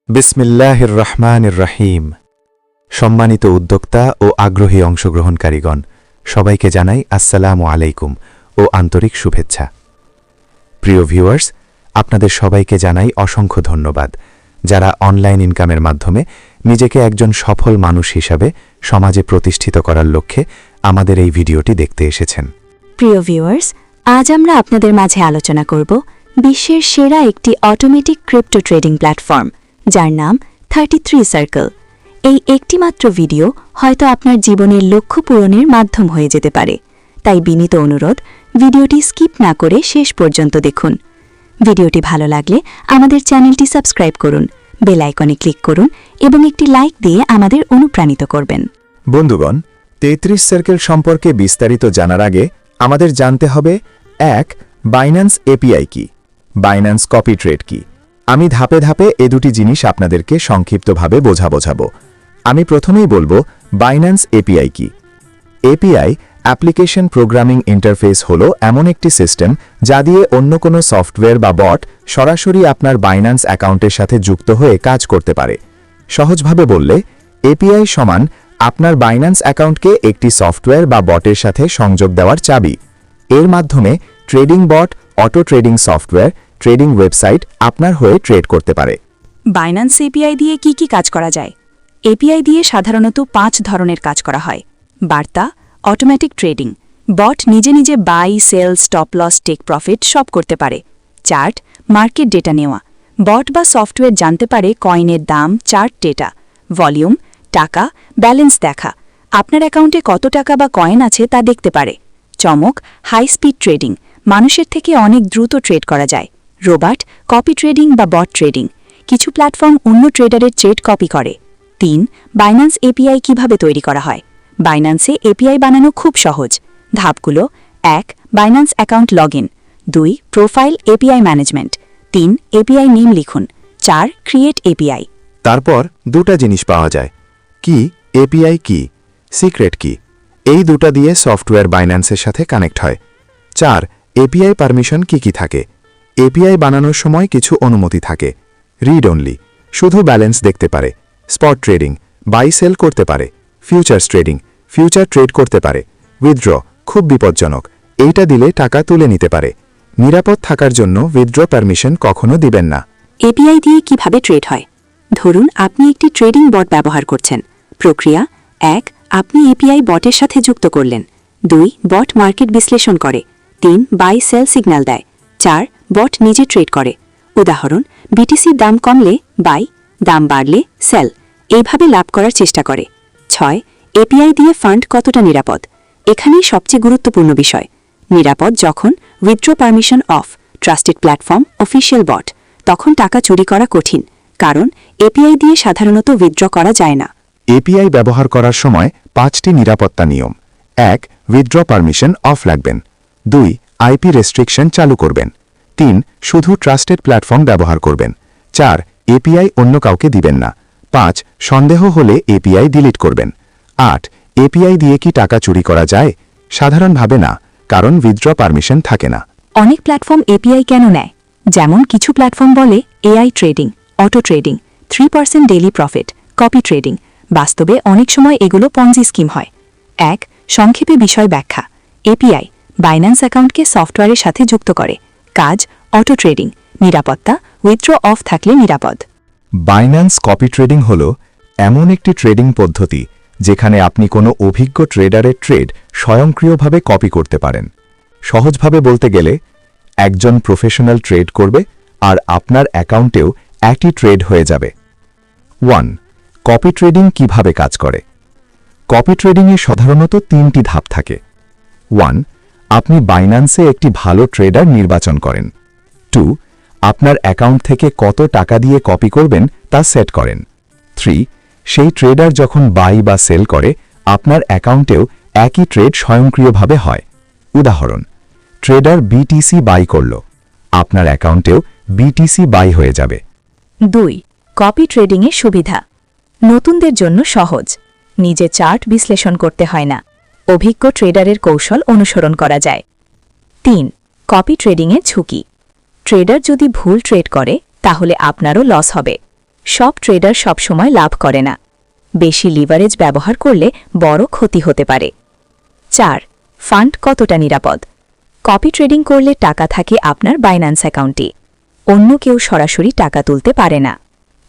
বিসমিল্লাহির রহমানির রহিম। সম্মানিত উদ্যোক্তা ও আগ্রহী অংশগ্রহণকারীগণ, সবাইকে জানাই আসসালামু আলাইকুম ও আন্তরিক শুভেচ্ছা। প্রিয় ভিউয়ার্স, আপনাদের সবাইকে জানাই অসংখ্য ধন্যবাদ, যারা অনলাইন ইনকামের মাধ্যমে নিজেকে একজন সফল মানুষ হিসাবে সমাজে প্রতিষ্ঠিত করার লক্ষ্যে আমাদের এই ভিডিওটি দেখতে এসেছেন। প্রিয় ভিউয়ার্স, আজ আমরা আপনাদের মাঝে আলোচনা করব বিশ্বের সেরা একটি অটোমেটিক ক্রিপ্টো ট্রেডিং প্ল্যাটফর্ম, যার নাম 33 সার্কেল। এই একটিমাত্র ভিডিও হয়তো আপনার জীবনের লক্ষ্য পূরণের মাধ্যম হয়ে যেতে পারে, তাই বিনীত অনুরোধ, ভিডিওটি স্কিপ না করে শেষ পর্যন্ত দেখুন। ভিডিওটি ভালো লাগলে আমাদের চ্যানেলটি সাবস্ক্রাইব করুন, বেল আইকনে ক্লিক করুন এবং একটি লাইক দিয়ে আমাদের অনুপ্রাণিত করবেন। বন্ধুগণ, 33 সার্কেল সম্পর্কে বিস্তারিত জানার আগে আমাদের জানতে হবে, 1. বাইন্যান্স এপিআই কি, বাইন্যান্স কপি ট্রেড কি। আমি ধাপে ধাপে এ দুটি জিনিস আপনাদেরকে সংক্ষিপ্তভাবে বোঝাবো। আমি প্রথমেই বলবো বাইন্যান্স এপিআই কি। এপিআই অ্যাপ্লিকেশন প্রোগ্রামিং ইন্টারফেস হলো এমন একটি সিস্টেম যা দিয়ে অন্য কোনো সফটওয়্যার বা বট সরাসরি আপনার বাইন্যান্স অ্যাকাউন্টের সাথে যুক্ত হয়ে কাজ করতে পারে। সহজভাবে বললে, এপিআই সমান আপনার বাইন্যান্স অ্যাকাউন্টকে একটি সফটওয়্যার বা বটের সাথে সংযোগ দেওয়ার চাবি। এর মাধ্যমে trading bot, auto trading software, trading website আপনার হয়ে ট্রেড করতে পারে। বাইন্যান্স এপিআই দিয়ে কি কাজ করা যায়? এপিআই দিয়ে সাধারণত 5 ধরনের কাজ করা হয়। বার্তা, অটোমেটিক ট্রেডিং, বট নিজে নিজে buy, sell, stop loss, take profit সব করতে পারে। চার্ট, মার্কেট ডেটা নেওয়া, বট বা সফটওয়্যার জানতে পারে কয়েনের দাম, চার্ট ডেটা, ভলিউম, টাকা, ব্যালেন্স দেখা, আপনার অ্যাকাউন্টে কত টাকা বা কয়েন আছে তা দেখতে পারে। চমক, হাই স্পিড ট্রেডিং, মানুষের থেকে অনেক দ্রুত ট্রেড করা যায়। রোবট, কপি ট্রেডিং বা বট ট্রেডিং, কিছু প্ল্যাটফর্ম অন্য ট্রেডারের ট্রেড কপি করে। 3. বাইন্যান্স এপিআই কিভাবে তৈরি করা হয়? বাইন্যান্সে এপিআই বানানো খুব সহজ। ধাপগুলো: 1. Binance account login, 2. Profile API management, 3. API name লিখুন, 4. Create API. তারপর দুটা জিনিস পাওয়া যায়, কি এপিআই কি, সিক্রেট কি। এই দুটা দিয়ে সফটওয়্যার বাইন্যান্সের সাথে কানেক্ট হয়। 4. এপিআই পারমিশন কি থাকে। এপিআই বানানোর সময় কিছু অনুমতি থাকে। রিড অনলি, শুধু ব্যালেন্স দেখতে পারে। স্পট ট্রেডিং, বাই সেল করতে পারে। ফিউচার্স ট্রেডিং, ফিউচার ট্রেড করতে পারে। উইথড্র, খুব বিপজ্জনক, এইটা দিলে টাকা তুলে নিতে পারে। নিরাপদ থাকার জন্য উইথড্র পারমিশন কখনো দিবেন না। এপিআই দিয়ে কিভাবে ট্রেড হয়? ধরুন আপনি একটি ট্রেডিং বট ব্যবহার করছেন। প্রক্রিয়া: 1. আপনি এপিআই বটের সাথে যুক্ত করলেন। 2. বট মার্কেট বিশ্লেষণ করে। 3. বাই সেল সিগন্যাল দেয়। 4. বট নিজে ট্রেড করে। উদাহরণ: বিটিসির দাম কমলে বাই, দাম বাড়লে সেল, এইভাবে লাভ করার চেষ্টা করে। 6. এপিআই দিয়ে ফান্ড কতটা নিরাপদ? এখানেই সবচেয়ে গুরুত্বপূর্ণ বিষয়। নিরাপদ যখন withdraw permission off, trusted platform, official bot, তখন টাকা চুরি করা কঠিন, কারণ এপিআই দিয়ে সাধারণত উইথড্র করা যায় না। এপিআই ব্যবহার করার সময় 5টি নিরাপত্তা নিয়ম: 1. উইথড্র পারমিশন অফ রাখবেন। 2. আইপি রেস্ট্রিকশন চালু করবেন। 3. শুধু ট্রাস্টেড প্ল্যাটফর্ম ব্যবহার করবেন। 4. এপিআই অন্য কাউকে দিবেন না। 5. সন্দেহ হলে এপিআই ডিলিট করবেন। 8. এপিআই দিয়ে কি টাকা চুরি করা যায়? সাধারণভাবে না, কারণ উইথড্র পারমিশন থাকে না। অনেক প্ল্যাটফর্ম এপিআই কেন নেয়? যেমন কিছু প্ল্যাটফর্ম বলে AI trading, auto trading, 3% daily profit, copy trading. বাস্তবে অনেক সময় এগুলো পঞ্জি স্কিম হয়। 1. সংক্ষেপে বিষয় ব্যাখ্যা। এপিআই বাইন্যান্স অ্যাকাউন্টকে সফটওয়্যারের সাথে যুক্ত করে। কাজ: অটো ট্রেডিং, নিরাপত্তা, উইথড্র অফ থাকলে নিরাপদ। বাইন্যান্স কপি ট্রেডিং হল এমন একটি ট্রেডিং পদ্ধতি যেখানে আপনি কোনো অভিজ্ঞ ট্রেডারের ট্রেড স্বয়ংক্রিয়ভাবে কপি করতে পারেন। সহজভাবে বলতে গেলে, একজন প্রফেশনাল ট্রেড করবে আর আপনার অ্যাকাউন্টেও একই ট্রেড হয়ে যাবে। 1. কপি ট্রেডিং কিভাবে কাজ করে? কপি ট্রেডিংয়ে সাধারণত 3টি ধাপ থাকে। 1. আপনি বাইন্যান্সে একটি ভালো ট্রেডার নির্বাচন করেন। 2. আপনার অ্যাকাউন্ট থেকে কত টাকা দিয়ে কপি করবেন তা সেট করেন। 3. সেই ট্রেডার যখন বাই বা সেল করে, আপনার অ্যাকাউন্টেও একই ট্রেড স্বয়ংক্রিয়ভাবে হয়। উদাহরণ: ট্রেডার বিটিসি বাই করল, আপনার অ্যাকাউন্টেও বিটিসি বাই হয়ে যাবে। 2. কপি ট্রেডিংয়ের সুবিধা: নতুনদের জন্য সহজ, নিজে চার্ট বিশ্লেষণ করতে হয় না, অভিজ্ঞ ট্রেডারের কৌশল অনুসরণ করা যায়। 3. কপি ট্রেডিংয়ের ঝুঁকি: ট্রেডার যদি ভুল ট্রেড করে তাহলে আপনারও লস হবে। সব ট্রেডার সবসময় লাভ করে না। বেশি লিভারেজ ব্যবহার করলে বড় ক্ষতি হতে পারে। 4. ফান্ড কতটা নিরাপদ? কপি ট্রেডিং করলে টাকা থাকে আপনার বাইন্যান্স অ্যাকাউন্টে। অন্য কেউ সরাসরি টাকা তুলতে পারে না।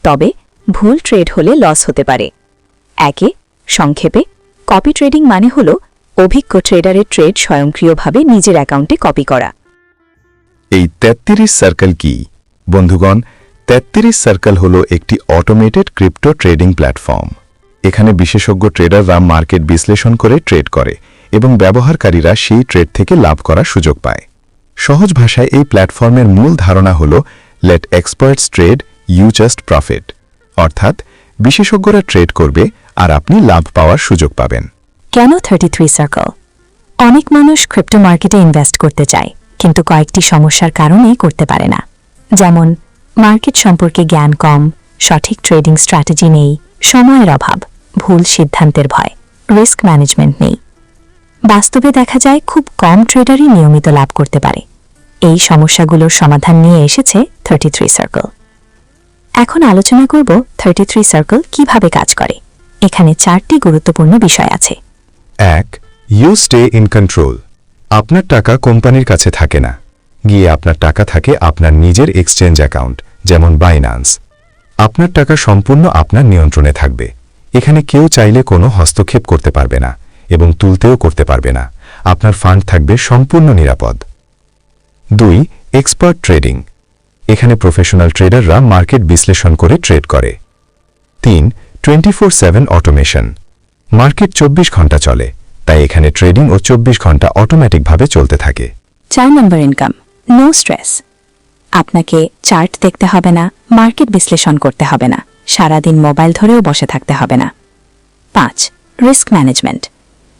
তবে ভুল ট্রেড হলে লস হতে পারে। সংক্ষেপে কপি ট্রেডিং মানে হল অভিজ্ঞ ট্রেডারের ট্রেড স্বয়ংক্রিয়ভাবে নিজের অ্যাকাউন্টে কপি করা। এই 33 সার্কেল কি? বন্ধুগণ, 33 সার্কেল হল একটি অটোমেটেড ক্রিপ্টো ট্রেডিং প্ল্যাটফর্ম। এখানে বিশেষজ্ঞ ট্রেডাররা মার্কেট বিশ্লেষণ করে ট্রেড করে এবং ব্যবহারকারীরা সেই ট্রেড থেকে লাভ করার সুযোগ পায়। সহজ ভাষায় এই প্ল্যাটফর্মের মূল ধারণা হল let experts trade, you just profit. অর্থাৎ বিশেষজ্ঞরা ট্রেড করবে আর আপনি লাভ পাওয়ার সুযোগ পাবেন। কেন 33 সার্কেল? অনেক মানুষ ক্রিপ্টো মার্কেটে ইনভেস্ট করতে চায়, কিন্তু কয়েকটি সমস্যার কারণেই করতে পারে না। যেমন মার্কেট সম্পর্কে জ্ঞান কম, সঠিক ট্রেডিং স্ট্র্যাটেজি নেই, সময়ের অভাব, ভুল সিদ্ধান্তের ভয়, রিস্ক ম্যানেজমেন্ট নেই। বাস্তবে দেখা যায় খুব কম ট্রেডারই নিয়মিত লাভ করতে পারে। এই সমস্যাগুলোর সমাধান নিয়ে এসেছে 33 সার্কেল। এখন আলোচনা করব 33 সার্কেল কিভাবে কাজ করে। এখানে 4টি গুরুত্বপূর্ণ বিষয় আছে। 1. You stay in control. আপনার টাকা কোম্পানির কাছে থাকে না, গিয়ে আপনার টাকা থাকে আপনার নিজের এক্সচেঞ্জ অ্যাকাউন্ট, যেমন বাইন্যান্স। আপনার টাকা সম্পূর্ণ আপনার নিয়ন্ত্রণে থাকবে। এখানে কেউ চাইলে কোনো হস্তক্ষেপ করতে পারবে না এবং তুলতেও করতে পারবে না। আপনার ফান্ড থাকবে সম্পূর্ণ নিরাপদ। 2. Expert trading. এখানে প্রফেশনাল ট্রেডাররা মার্কেট বিশ্লেষণ করে ট্রেড করে। 3. 24/7 অটোমেশন। মার্কেট 24 ঘন্টা চলে, তাই এখানে ট্রেডিং ও 24 ঘন্টা অটোমেটিকভাবে চলতে থাকে। 4 নম্বর ইনকাম, নো স্ট্রেস। আপনাকে চার্ট দেখতে হবে না, মার্কেট বিশ্লেষণ করতে হবে না, সারাদিন মোবাইল ধরেও বসে থাকতে হবে না। 5. Risk management.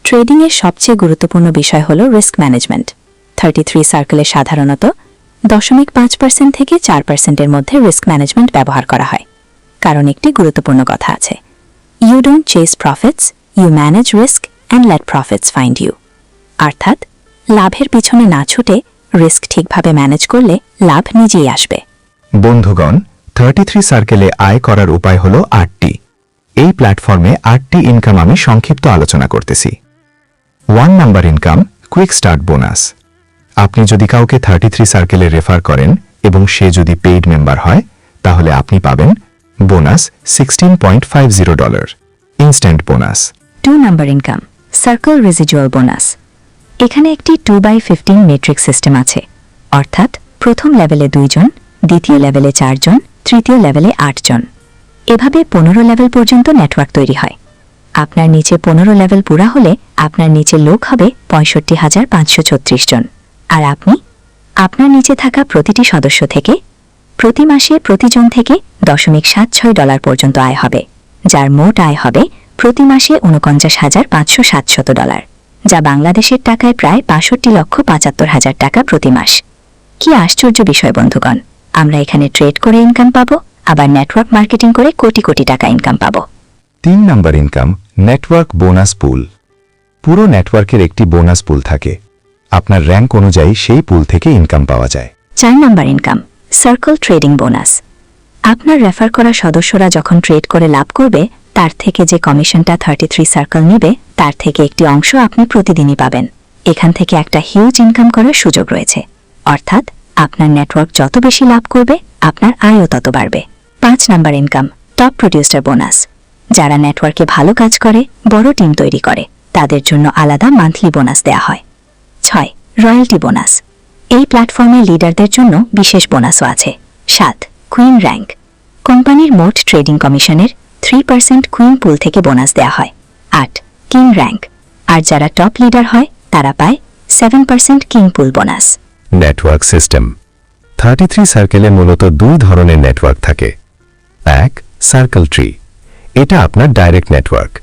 ট্রেডিংয়ের সবচেয়ে গুরুত্বপূর্ণ বিষয় হল রিস্ক ম্যানেজমেন্ট। 33 সার্কেলে সাধারণত 0.5% থেকে 4%-এর মধ্যে রিস্ক ম্যানেজমেন্ট ব্যবহার করা হয়। কারণ একটি গুরুত্বপূর্ণ কথা আছে, you don't chase profits, you manage risk and let profits find you. অর্থাৎ লাভের পিছনে না ছুটে রিস্ক ঠিকভাবে ম্যানেজ করলে লাভ নিজেই আসবে। বন্ধুগণ, 33 সার্কেলে আয় করার উপায় হল 8টি। এই প্ল্যাটফর্মে 8টি ইনকাম আমি সংক্ষিপ্ত আলোচনা করতেছি। 1 number income, quick start bonus. আপনি যদি কাউকে 33 সার্কেলে রেফার করেন এবং সে যদি পেইড মেম্বার হয়, তাহলে আপনি পাবেন bonus $16.50, instant bonus. 2 number income, circle residual bonus. এখানে একটি 2/15 মেট্রিক সিস্টেম আছে, অর্থাৎ প্রথম লেভেলে 2 জন, দ্বিতীয় লেভেলে 4 জন, তৃতীয় লেভেলে 8 জন। এভাবে 15 লেভেল পর্যন্ত নেটওয়ার্ক তৈরি হয়। আপনার নিচে 15 লেভেল পুরা হলে আপনার নিচে লোক হবে 65,536 জন। আর আপনি আপনার নিচে থাকা প্রতিটি সদস্য থেকে প্রতি মাসে প্রতিজন থেকে $0.76 পর্যন্ত আয় হবে, যার মোট আয় হবে প্রতি মাসে $49,570, যা বাংলাদেশের টাকায় প্রায় 65,75,000 টাকা প্রতি মাস। কি আশ্চর্য বিষয় বন্ধুগণ, আমরা এখানে ট্রেড করে ইনকাম পাবো, আবার নেটওয়ার্ক মার্কেটিং করে কোটি কোটি টাকা ইনকাম পাবো। 3 নাম্বার ইনকাম, নেটওয়ার্ক বোনাস পুল। পুরো নেটওয়ার্কের একটি বোনাস পুল থাকে। আপনার র্যাঙ্ক অনুযায়ী সেই পুল থেকে ইনকাম পাওয়া যায়। 4 number income, circle trading bonus. আপনার রেফার করা সদস্যরা যখন ট্রেড করে লাভ করবে, তার থেকে যে কমিশনটা 33 সার্কেল নেবে, তার থেকে একটি অংশ আপনি প্রতিদিনই পাবেন। এখান থেকে একটা হিউজ ইনকাম করার সুযোগ রয়েছে। অর্থাৎ আপনার নেটওয়ার্ক যত বেশি লাভ করবে, আপনার আয়ও তত বাড়বে। 5 number income, top producer bonus. যারা নেটওয়ার্কে ভালো কাজ করে, বড় টিম তৈরি করে, তাদের জন্য আলাদা মান্থলি বোনাস দেয়া হয়। 6. Royalty bonus. এই প্ল্যাটফর্মে লিডারদের জন্য বিশেষ বোনাসও আছে। 7. Queen rank. কোম্পানির মোট ট্রেডিং কমিশনের 3% কুইন পুল থেকে বোনাস দেয়া হয়। 8. King rank. আর যারা টপ লিডার হয়, তারা পায় 7% কিং পুল বোনাস। Network system. 33 সার্কেলে মূলত 2 ধরনের নেটওয়ার্ক থাকে। 1. Circle tree. এটা আপনার ডাইরেক্ট নেটওয়ার্ক।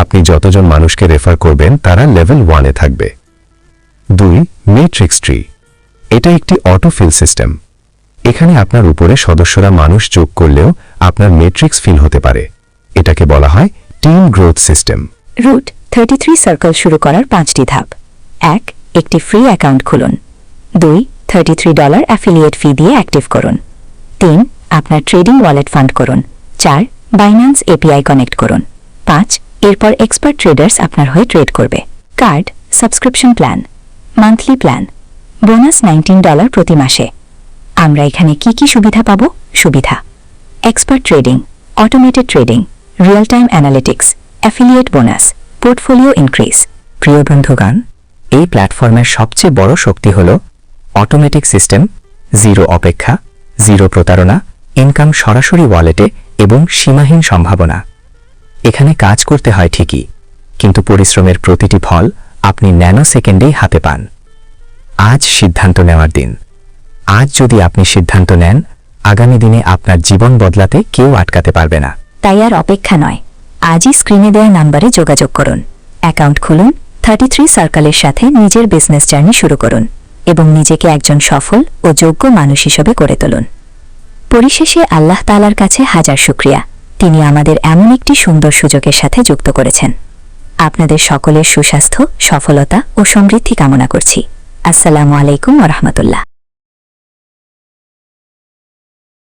আপনি যতজন মানুষকে রেফার করবেন, তারা লেভেল 1-এ থাকবে। 2. Matrix tree. এটা একটি অটোফিল সিস্টেম। এখানে আপনার উপরে সদস্যরা মানুষ যোগ করলেও আপনার মেট্রিক্স ফিল হতে পারে। এটাকে বলা হয় team growth system. Root 33 circle শুরু করার 5টি ধাপ। 1. একটি ফ্রি অ্যাকাউন্ট খুলুন। 2. $33 অ্যাফিলিয়েট ফি দিয়ে অ্যাক্টিভ করুন। 3. আপনার ট্রেডিং ওয়ালেট ফান্ড করুন। 4 বাইন্যান্স এপিআই কানেক্ট করুন। 5 এরপর এক্সপার্ট ট্রেডার্স আপনার হয়ে ট্রেড করবে। Card subscription plan, monthly plan, bonus $19 প্রতি মাসে। আমরা এখানে কি কি সুবিধা পাবো? সুবিধা: expert trading, automated trading, real time analytics, affiliate bonus, portfolio increase. প্রিয় বন্ধুগণ, এই প্ল্যাটফর্মের সবচেয়ে বড় শক্তি হল অটোমেটিক সিস্টেম, জিরো অপেক্ষা, জিরো প্রতারণা, ইনকাম সরাসরি ওয়ালেটে এবং সীমাহীন সম্ভাবনা। এখানে কাজ করতে হয় ঠিকই, কিন্তু পরিশ্রমের প্রতিটি ফল আপনি ন্যানো সেকেন্ডেই হাতে পান। আজ সিদ্ধান্ত নেওয়ার দিন। আজ যদি আপনি সিদ্ধান্ত নেন, আগামী দিনে আপনার জীবন বদলাতে কেউ আটকাতে পারবে না। তাই আর অপেক্ষা নয়, আজই স্ক্রিনে দেওয়া নাম্বারে যোগাযোগ করুন, অ্যাকাউন্ট খুলুন, 33 সার্কেলের সাথে নিজের বিজনেস জার্নি শুরু করুন এবং নিজেকে একজন সফল ও যোগ্য মানুষ হিসেবে গড়ে তুলুন। পরিশেষে আল্লাহ তাআলার কাছে হাজার শুকরিয়া, তিনি আমাদের এমন একটি সুন্দর সুযোগের সাথে যুক্ত করেছেন। আপনাদের সকলের সুস্বাস্থ্য, সফলতা ও সমৃদ্ধি কামনা করছি। আসসালামু আলাইকুম ওয়া রাহমাতুল্লাহ।